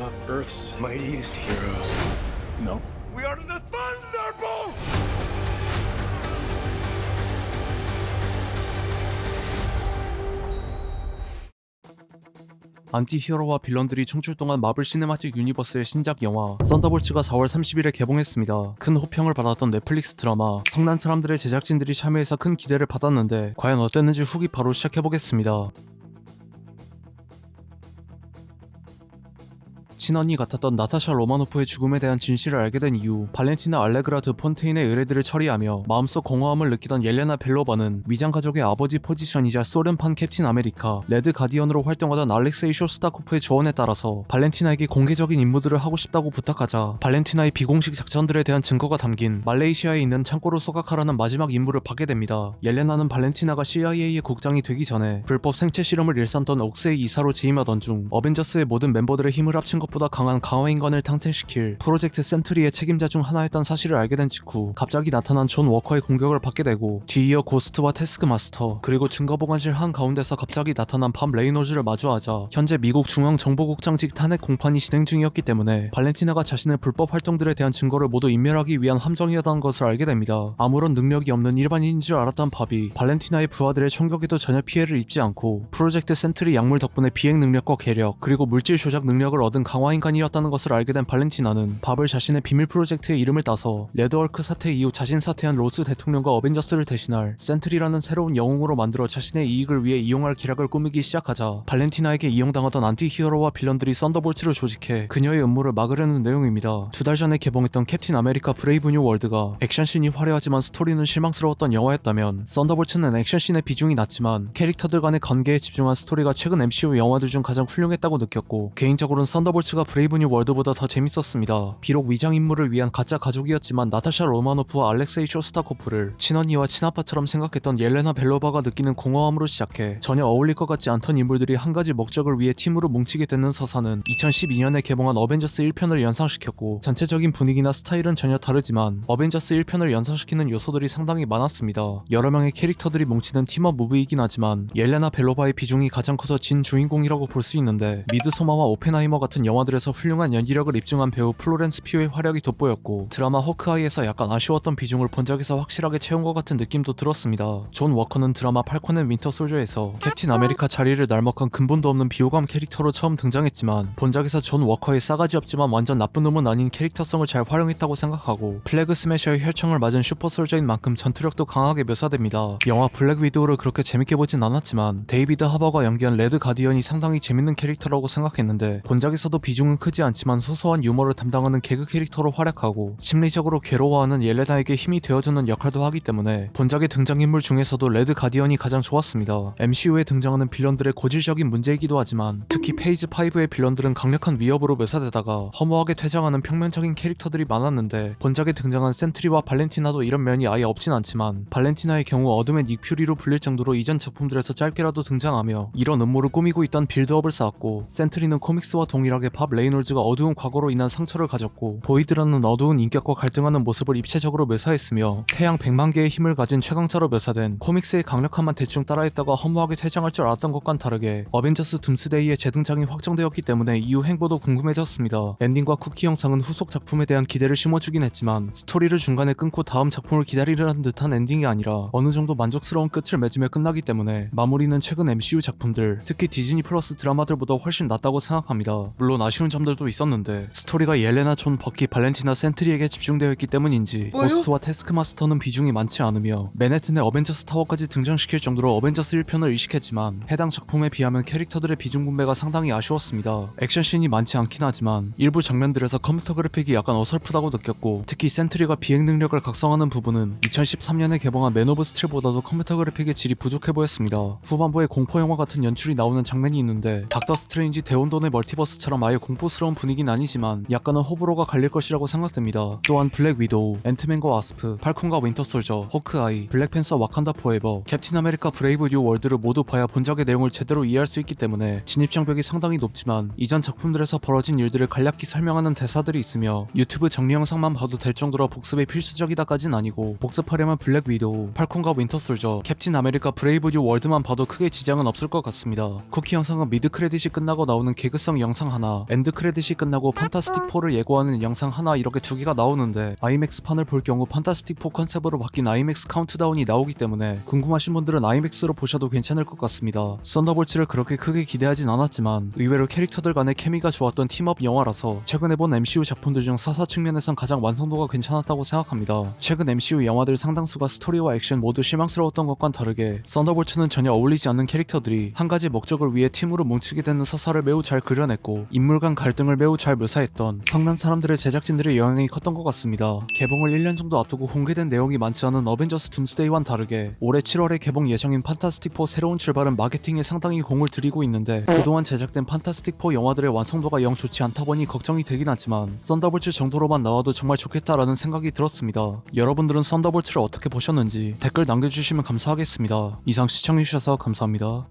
not Earth's mightiest heroes. No. We are the Thunderbolts! 안티히어로와 빌런들이 총출동한 마블 시네마틱 유니버스의 신작 영화 썬더볼츠가 4월 30일에 개봉했습니다. 큰 호평을 받았던 넷플릭스 드라마 성난 사람들의 제작진들이 참여해서 큰 기대를 받았는데 과연 어땠는지 후기 바로 시작해보겠습니다. 친언니 같았던 나타샤 로마노프의 죽음에 대한 진실을 알게 된 이후 발렌티나 알레그라 드 폰테인의 의뢰들을 처리하며 마음속 공허함을 느끼던 옐레나 벨로바는 위장가족의 아버지 포지션이자 소련판 캡틴 아메리카, 레드 가디언으로 활동하던 알렉세이 쇼스타코프의 조언에 따라서 발렌티나에게 공개적인 임무들을 하고 싶다고 부탁하자 발렌티나의 비공식 작전들에 대한 증거가 담긴 말레이시아에 있는 창고를 소각하라는 마지막 임무를 받게 됩니다. 옐레나는 발렌티나가 CIA의 국장이 되기 전에 불법 생체 실험을 일삼던 옥스의 이사로 재임하던 중 어벤져스의 모든 멤버들의 힘을 합친 것보다 강한 강화인간을 탄생시킬 프로젝트 센트리의 책임자 중 하나였던 사실을 알게 된 직후 갑자기 나타난 존 워커의 공격을 받게 되고 뒤이어 고스트와 태스크마스터 그리고 증거보관실 한가운데서 갑자기 나타난 팜 레이놀즈를 마주하자 현재 미국 중앙정보국장직 탄핵 공판이 진행 중이었기 때문에 발렌티나가 자신의 불법 활동들에 대한 증거를 모두 인멸하기 위한 함정이었다는 것을 알게 됩니다. 아무런 능력이 없는 일반인인 줄 알았던 밥이 발렌티나의 부하들의 총격에도 전혀 피해를 입지 않고 프로젝트 센트리 약물 덕분에 비행 능력과 계력 그리고 물질 조작 능력을 얻은 강화인간이었다는 것을 알게 된 발렌티나는 밥을 자신의 비밀 프로젝트의 이름을 따서 레드월크 사태 이후 자신 사퇴한 로스 대통령과 어벤져스를 대신할 센트리라는 새로운 영웅으로 만들어 자신의 이익을 위해 이용할 계략을 꾸미기 시작하자 발렌티나에게 이용당하던 안티히어로와 빌런들이 썬더볼츠를 조직해 그녀의 음모를 막으려는 내용입니다. 2달 전에 개봉했던 캡틴 아메리카 브레이브 뉴 월드가 액션씬이 화려하지만 스토리는 실망스러웠던 영화였다면 썬더볼츠는 액션씬의 비중이 낮지만 캐릭터들 간의 관계에 집중한 스토리가 최근 MCU 영화들 중 가장 훌륭했다고 느꼈고 개인적으로는 썬더볼츠가 브레이브 뉴 월드보다 더 재밌었습니다. 비록 위장 임무를 위한 가짜 가족이었지만 나타샤 로마노프와 알렉세이 쇼스타코프를 친언니와 친아빠처럼 생각했던 옐레나 벨로바가 느끼는 공허함으로 시작해 전혀 어울릴 것 같지 않던 인물들이 한 가지 목적을 위해 팀으로 뭉치게 되는 서사는 2012년에 개봉한 어벤져스 1편을 연상시켰고 전체적인 분위기나 스타일은 전혀 다르지만 어벤져스 1편을 연상시키는 요소들이 상당히 많았습니다. 여러 명의 캐릭터들이 뭉치는 팀업 무브이긴 하지만 옐레나 벨로바의 비중이 가장 커서 진 주인공이라고 볼 수 있는데 미드소마와 오펜하이머 같은 영화들에서 훌륭한 연기력을 입증한 배우 플로렌스 퓨의 활약이 돋보였고 드라마 호크아이에서 약간 아쉬웠던 비중을 본작에서 확실하게 채운 것 같은 느낌도 들었습니다. 존 워커는 드라마 팔콘 앤 윈터 솔저에서 캡틴 아메리카 자리를 날먹한 근본도 없는 비호감 캐릭터로 처음 등장했지만 본작에서 존 워커의 싸가지 없지만 완전 나쁜 놈은 아닌 캐릭터성을 잘 활용했다고 생각하고 플래그 스매셔의 혈청을 맞은 슈퍼솔저인 만큼 전투력도 강하게 묘사됩니다. 영화 블랙 위도우를 그렇게 재밌게 보진 않았지만 데이비드 하버가 연기한 레드 가디언이 상당히 재밌는 캐릭터라고 생각했는데 본작에서도 비중은 크지 않지만 소소한 유머를 담당하는 개그 캐릭터로 활약하고 심리적으로 괴로워하는 옐레나에게 힘이 되어주는 역할도 하기 때문에 본작의 등장인물 중에서도 레드 가디언이 가장 좋았습니다. MCU에 등장하는 빌런들의 고질적인 문제이기도 하지만 특히 페이즈 5의 빌런들은 강력한 위협으로 묘사되다가 허무하게 퇴장하는 평면적인 캐릭터들이 많았는데 본작에 등장한 센트리와 발렌티나도 이런 면이 아예 없진 않지만 발렌티나의 경우 어둠의 닉퓨리로 불릴 정도로 이전 작품들에서 짧게라도 등장하며 이런 음모를 꾸미고 있던 빌드업을 쌓았고 센트리는 코믹스와 동일하게 밥 레이놀즈가 어두운 과거로 인한 상처를 가졌고 보이드라는 어두운 인격과 갈등하는 모습을 입체적으로 묘사했으며 태양 100만 개의 힘을 가진 최강자로 묘사된 코믹스의 강력함만 대충 따라했다가 허무하게 퇴장할 줄 알았던 것과는 다르게 어벤져스 둠스데이의 재등장이 확정되었기 때문에 이후 행보도 궁금해졌습니다. 엔딩과 쿠키 영상은 후속 작품에 대한 기대를 심어주긴 했지만 스토리를 중간에 끊고 다음 작품을 기다리려는 듯한 엔딩이 아니라 어느 정도 만족스러운 끝을 맺으며 끝나기 때문에 마무리는 최근 MCU 작품들 특히 디즈니 플러스 드라마들보다 훨씬 낫다고 생각합니다. 물론 아쉬운 점들도 있었는데 스토리가 옐레나, 존, 버키, 발렌티나, 센트리에게 집중되어 있기 때문인지 고스트와 태스크마스터는 비중이 많지 않으며 맨해튼의 어벤져스 타워까지 등장시킬 정도로 어벤져스 1편을 의식했지만 해당 작품에 비하면 캐릭터들의 비중 분배가 상당히 아쉬웠습니다. 액션씬이 많지 않긴 하지만 일부 장면들에서 컴퓨터 그래픽이 약간 어설프다고 느꼈고 특히 센트리가 비행 능력을 각성하는 부분은 2013년에 개봉한 맨 오브 스틸보다도 컴퓨터 그래픽의 질이 부족해 보였습니다. 후반부에 공포 영화 같은 연출이 나오는 장면이 있는데 닥터 스트레인지 대혼돈의 멀티버스처럼 아예 공포스러운 분위기는 아니지만 약간은 호불호가 갈릴 것이라고 생각됩니다. 또한 블랙 위도우, 앤트맨과 와스프, 팔콘과 윈터 솔저, 호크아이, 블랙팬서 와칸다 포에버, 캡틴 아메리카 브레이브 뉴 월드를 모두 봐야 본작의 내용을 제대로 이해할 수 있기 때문에 진입장벽이 상당히 높지만 이전 작품들에서 벌어진 일들을 간략히 설명하는 대사들이 있으며 유튜브 정리 영상만 봐도 될 정도로 복습에 필수적이다까진 아니고 복습하려면 블랙 위도우, 팔콘과 윈터 솔저, 캡틴 아메리카 브레이브 뉴 월드만 봐도 크게 지장은 없을 것 같습니다. 쿠키 영상은 미드 크레딧이 끝나고 나오는 개그성 영상 하나, 하나, 엔드 크레딧이 끝나고 판타스틱 4를 예고하는 영상 하나 이렇게 두 개가 나오는데 아이맥스판을 볼 경우 판타스틱 4 컨셉으로 바뀐 아이맥스 카운트다운이 나오기 때문에 궁금하신 분들은 아이맥스로 보셔도 괜찮을 것 같습니다. 썬더볼츠를 그렇게 크게 기대하진 않았지만 의외로 캐릭터들 간의 케미가 좋았던 팀업 영화라서 최근에 본 MCU 작품들 중 서사 측면에선 가장 완성도가 괜찮았다고 생각합니다. 최근 MCU 영화들 상당수가 스토리와 액션 모두 실망스러웠던 것과는 다르게 썬더볼츠는 전혀 어울리지 않는 캐릭터들이 한 가지 목적을 위해 팀으로 뭉치게 되는 서사를 매우 잘 그려냈고 인물 간 갈등을 매우 잘 묘사했던 성난 사람들의 제작진들의 영향이 컸던 것 같습니다. 개봉을 1년 정도 앞두고 공개된 내용이 많지 않은 어벤져스 둠스데이와는 다르게 올해 7월에 개봉 예정인 판타스틱 4 새로운 출발은 마케팅에 상당히 공을 들이고 있는데 그동안 제작된 판타스틱 4 영화들의 완성도가 영 좋지 않다 보니 걱정이 되긴 하지만 썬더볼츠 정도로만 나와도 정말 좋겠다라는 생각이 들었습니다. 여러분들은 썬더볼츠를 어떻게 보셨는지 댓글 남겨주시면 감사하겠습니다. 이상 시청해주셔서 감사합니다.